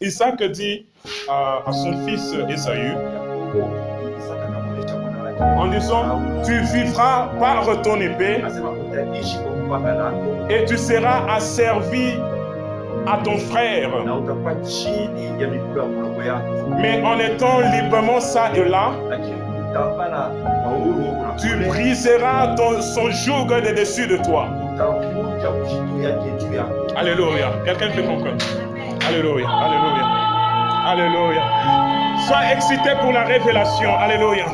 Isaac dit à son fils Ésaü, en disant, tu vivras par ton épée et tu seras asservi à ton frère. Mais en étant librement ça et là, tu briseras son joug de dessus de toi. Alléluia. Quelqu'un peut comprendre. Alléluia. Alléluia. Alléluia. Sois excité pour la révélation. Alléluia.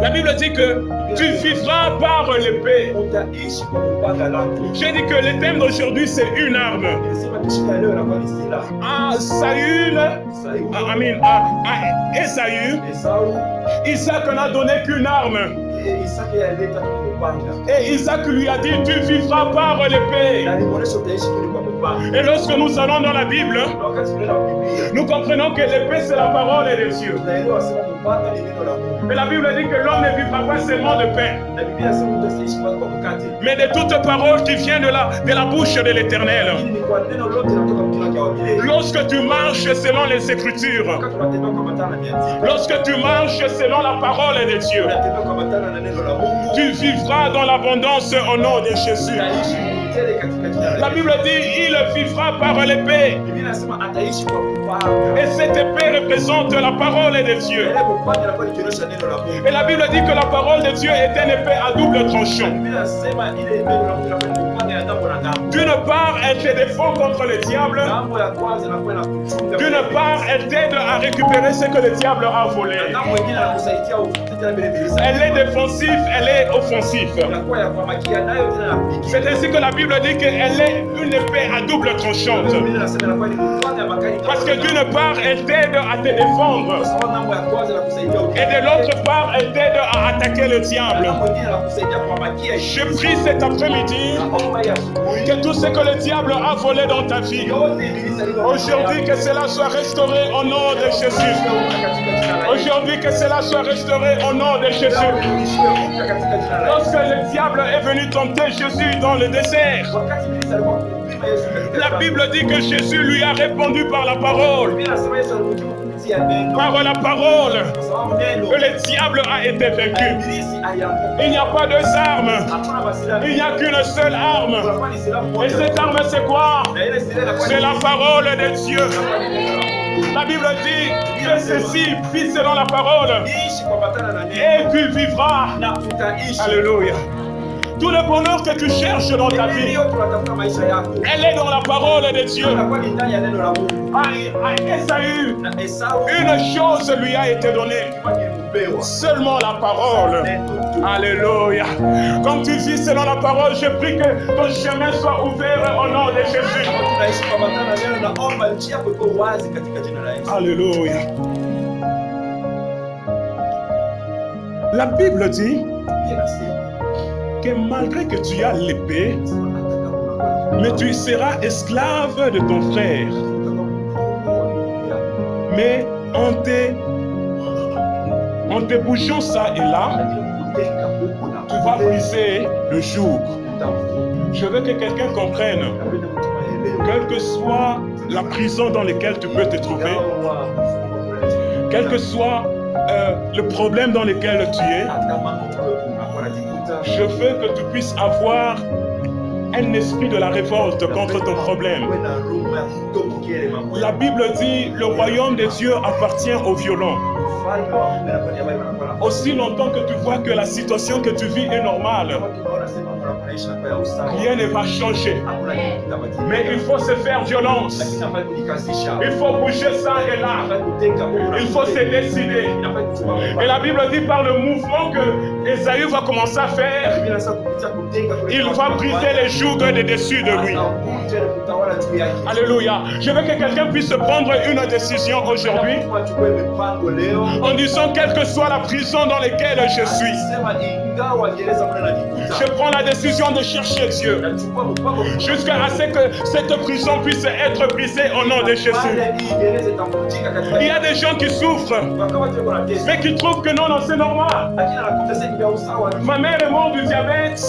La Bible dit que tu vivras par l'épée. J'ai dit que le thème d'aujourd'hui c'est une arme. À Saül, à Ésaü, Isaac n'a donné qu'une arme. Et Isaac lui a dit, tu vivras par l'épée. Et lorsque nous allons dans la Bible, nous comprenons que l'épée c'est la parole de Dieu. Et la Bible dit que l'homme ne vivra pas seulement de pain, mais de toute parole qui vient de la bouche de l'Éternel. Lorsque tu marches selon les Écritures, lorsque tu marches selon la parole de Dieu, tu vivras dans l'abondance au nom de Jésus. La Bible dit, il vivra par l'épée. Et cette épée représente la parole de Dieu. Et la Bible dit que la parole de Dieu est une épée à double tranchant. D'une part, elle te défend contre le diable. D'une part, elle t'aide à récupérer ce que le diable a volé. Elle est défensive, elle est offensive. C'est ainsi que la Bible dit qu'elle est une épée à double tranchante. Parce que d'une part, elle t'aide à te défendre. Et de l'autre part, elle t'aide à attaquer le diable. Je prie cet après-midi que tout ce que le diable a volé dans ta vie, aujourd'hui que cela soit restauré au nom de Jésus. Aujourd'hui que cela soit restauré au nom de Jésus. Lorsque le diable est venu tenter Jésus dans le désert, la Bible dit que Jésus lui a répondu par la parole. Par la parole, que le diable a été vaincu. Il n'y a pas deux armes, il n'y a qu'une seule arme. Et cette arme c'est quoi? C'est la parole de Dieu. La Bible dit que ceci vit selon la parole et tu vivras. Alléluia. Tout le bonheur que tu cherches dans ta vie, elle est dans la parole de Dieu. À Ésaü, une chose lui a été donnée, seulement la parole. Alléluia. Comme tu vis selon la parole, je prie que ton chemin soit ouvert au nom de Jésus. Alléluia. La Bible dit que malgré que tu as l'épée, mais tu seras esclave de ton frère. Mais en te bougeant ça et là, tu vas briser le joug. Je veux que quelqu'un comprenne, quelle que soit la prison dans laquelle tu peux te trouver, quel que soit le problème dans lequel tu es, je veux que tu puisses avoir un esprit de la révolte contre ton problème. La Bible dit, le royaume de Dieu appartient aux violents. Aussi longtemps que tu vois que la situation que tu vis est normale, rien ne va changer. Mais il faut se faire violence. Il faut bouger ça et là. Il faut se décider. Et la Bible dit par le mouvement que Ésaü va commencer à faire, il va briser les jougs de dessus de lui. Alléluia. Je veux que quelqu'un puisse prendre une décision aujourd'hui en disant quelle que soit la prison dans laquelle je suis, je prends la décision de chercher Dieu. Jusqu'à ce que cette prison puisse être brisée au nom de Jésus. Il y a des gens qui souffrent, mais qui trouvent que non, c'est normal. Ma mère est morte du diabète.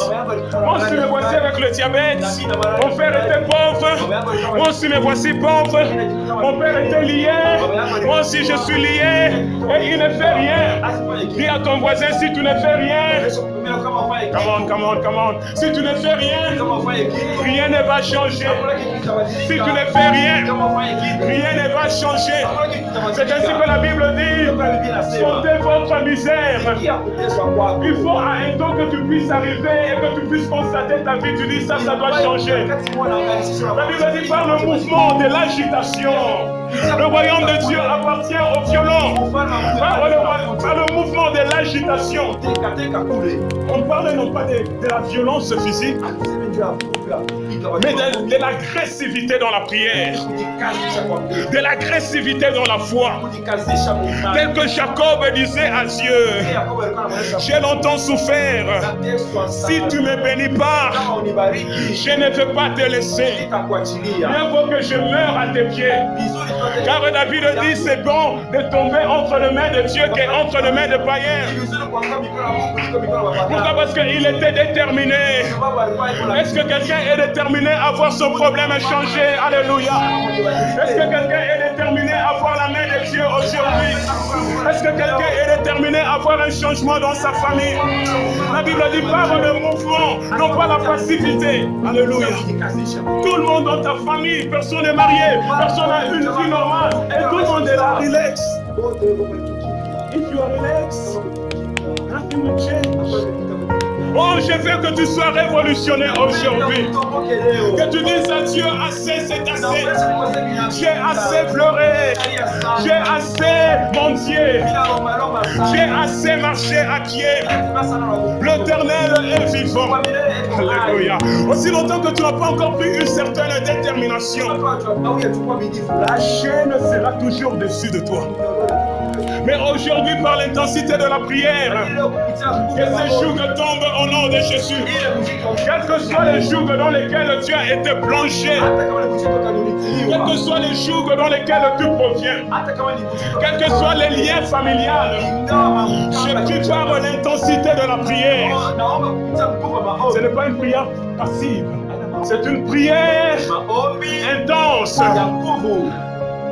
On se me voici avec le diabète. Mon père était pauvre. Moi aussi me voici pauvre. Mon père était lié. Moi aussi je suis lié. Et il ne fait rien. Dis à ton voisin, si tu ne fais rien. Come on. Si tu ne fais rien, rien ne va changer. Si tu ne fais rien, rien ne va changer. C'est ainsi que la Bible dit, sentez votre misère. Il faut à un temps que tu puisses arriver et que tu puisses constater ta vie. Tu dis ça doit changer. La Bible dit par le mouvement de l'agitation. Le royaume de Dieu appartient aux violents. Par le mouvement de l'agitation. On parle non pas de la violence physique, mais de l'agressivité dans la prière, de l'agressivité dans la foi. Tel que Jacob disait à Dieu, j'ai longtemps souffert, si tu ne me bénis pas, je ne veux pas te laisser. Mieux vaut que je meure à tes pieds. Car David dit, c'est bon de tomber entre les mains de Dieu qu'entre les mains de païens. Pourquoi? Parce qu'il était déterminé. Est-ce que quelqu'un est déterminé à voir son problème changer? Alléluia. Est-ce que quelqu'un est déterminé à voir la main de Dieu aujourd'hui? Est-ce que quelqu'un est déterminé à voir un changement dans sa famille? La Bible dit par le mouvement, non pas la passivité. Alléluia. Tout le monde dans ta famille, personne n'est marié, personne n'a une vie normale, et tout le monde est là. Relax. If you are relaxed, nothing will change. Oh, je veux que tu sois révolutionné aujourd'hui. Que tu dises à Dieu, assez, c'est assez. J'ai assez pleuré. J'ai assez mendié. J'ai assez marché à pied. L'Éternel est vivant. Alléluia. Aussi longtemps que tu n'as pas encore pris une certaine détermination, la chaîne sera toujours dessus de toi. Mais aujourd'hui, par l'intensité de la prière, que ces jougs tombent au nom de Jésus. Quels que soient les jougs dans lesquels tu as été plongé, quels que soient les jougs dans lesquels tu proviens, quels que soient les liens familiales, je prie par l'intensité de la prière. Ce n'est pas une prière passive, c'est une prière intense.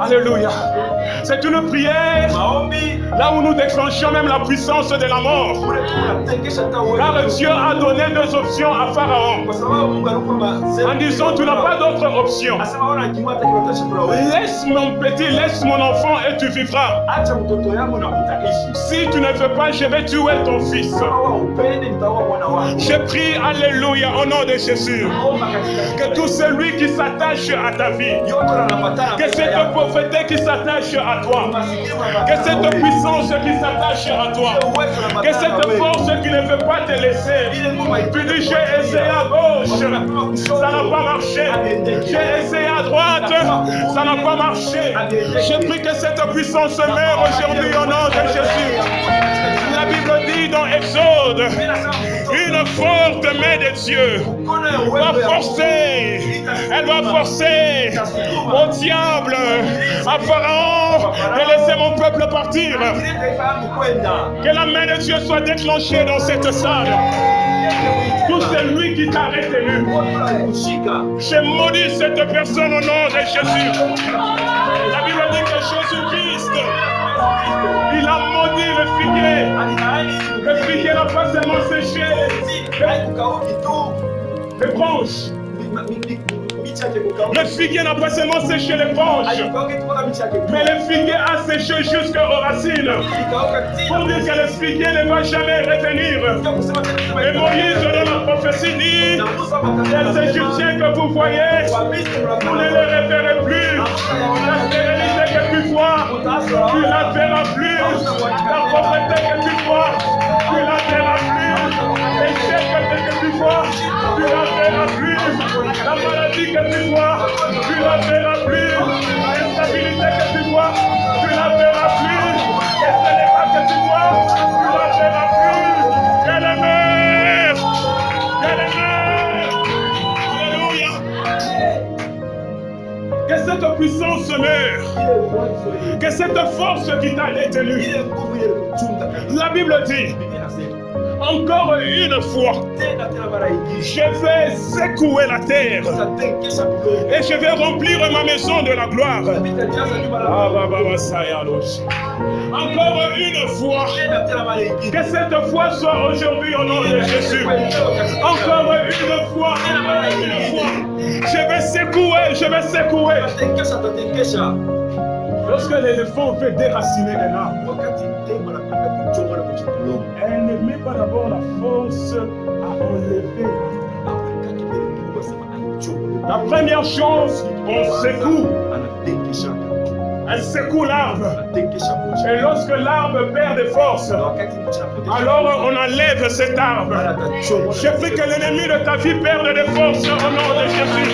Alléluia. C'est une prière là où nous déclenchons même la puissance de la mort. Car Dieu a donné deux options à Pharaon. En disant, tu n'as pas d'autre option. Laisse mon petit, laisse mon enfant et tu vivras. Si tu ne veux pas, je vais tuer ton fils. Je prie, alléluia, au nom de Jésus, que tout celui qui s'attache à ta vie, que cette pauvreté qui s'attache à toi, que cette puissance qui s'attache à toi, que cette force qui ne veut pas te laisser, tu dis j'ai essayé à gauche, ça n'a pas marché, j'ai essayé à droite, ça n'a pas marché. Je prie que cette puissance meure aujourd'hui au nom de Jésus. La Bible dit dans Exode, une forte main de Dieu va forcer, elle va forcer au diable, à Pharaon, de laisser mon peuple partir. Que la main de Dieu soit déclenchée dans cette salle. Tout celui qui t'a retenu, je maudis cette personne au nom de Jésus. La Bible dit que Jésus-Christ, il a maudit le figuier. Le figuier n'a pas seulement séché les branches. Le figuier n'a pas seulement séché les branches, mais le figuier a séché jusqu'aux racines. Pour dire que le figuier ne va jamais revenir. Et Moïse dans la prophétie dit, les Égyptiens que vous voyez, vous ne les reverrez plus. La stérilité que tu vois, tu la verras plus. La pauvreté que tu vois, tu la verras plus. L'échec que tu vois, tu la verras plus. La maladie que tu vois, tu la verras plus. L'instabilité que tu vois, tu la verras plus. Les éléments que tu vois, tu la verras plus. Quelle est mère! Quelle est mère! cette puissance meure, que cette force qui t'a détenu. La Bible dit, encore une fois, je vais secouer la terre et je vais remplir ma maison de la gloire. Encore une fois, que cette foi soit aujourd'hui au nom de Jésus. Encore une fois, je vais secouer. Lorsque l'éléphant fait déraciner un arbre, elle ne met pas d'abord la force à enlever. La première chose, on secoue. Elle secoue l'arbre. Et lorsque l'arbre perd de force, alors on enlève cet arbre. Je fais que l'ennemi de ta vie perde de force au nom de Jésus.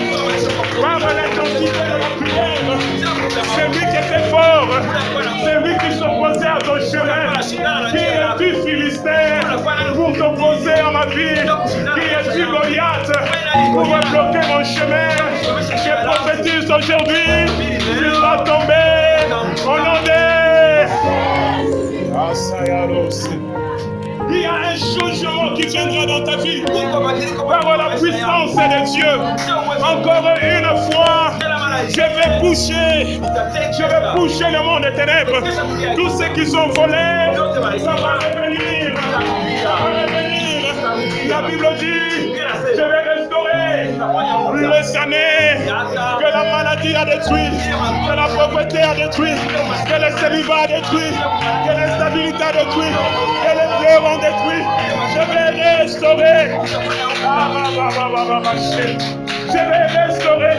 Par l'intensité de la prière, c'est lui qui était fort, c'est lui qui s'opposait à ton chemin. Qui es-tu, Philistin, pour t'opposer à ma vie? Qui es-tu, Goliath, pour me bloquer mon chemin? Je prophétise aujourd'hui, tu vas tomber au nom de... Il y a un changement qui viendra dans ta vie par la puissance de Dieu. Encore une fois, je vais coucher le monde des ténèbres. Tous ceux qui sont volés, ça va revenir. La Bible dit, je vais restaurer les années que la maladie a détruit, que la pauvreté a détruit, que le célibat a détruit, que l'instabilité a détruit, que les pleurs ont détruit. Je vais restaurer. Je vais restaurer,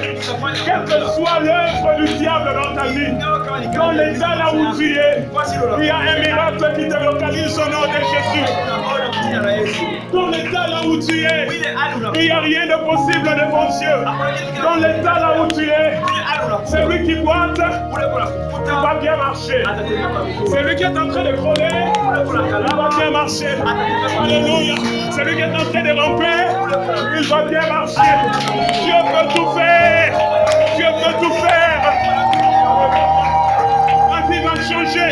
quelle que soit l'œuvre du diable dans ta vie. Dans l'état là où tu es, il y a un miracle qui te localise au nom de Jésus. Dans l'état là où tu es, il n'y a rien de possible devant Dieu. Dans l'état là où tu es, celui qui boite va bien marcher. Celui qui est en train de frôler va bien marcher. Alléluia. Celui qui est en train de ramper, il va bien marcher. Dieu peut tout faire. Dieu peut tout faire. La vie va changer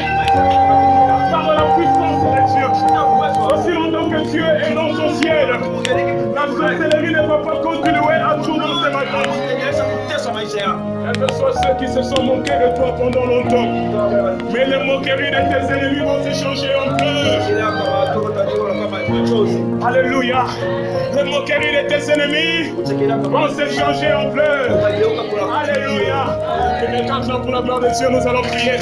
par la puissance de Dieu. Aussi longtemps que Dieu est dans son ciel, la sorcellerie ne va pas continuer à tourner ce matin. Quels que soient ceux qui se sont moqués de toi pendant longtemps, mais les moqueries de tes ennemis vont se changer en pleurs. Alléluia. Les moqueries de tes ennemis vont se changer en pleurs. Alléluia. Que quelqu'un chante pour la gloire de Dieu, nous allons prier.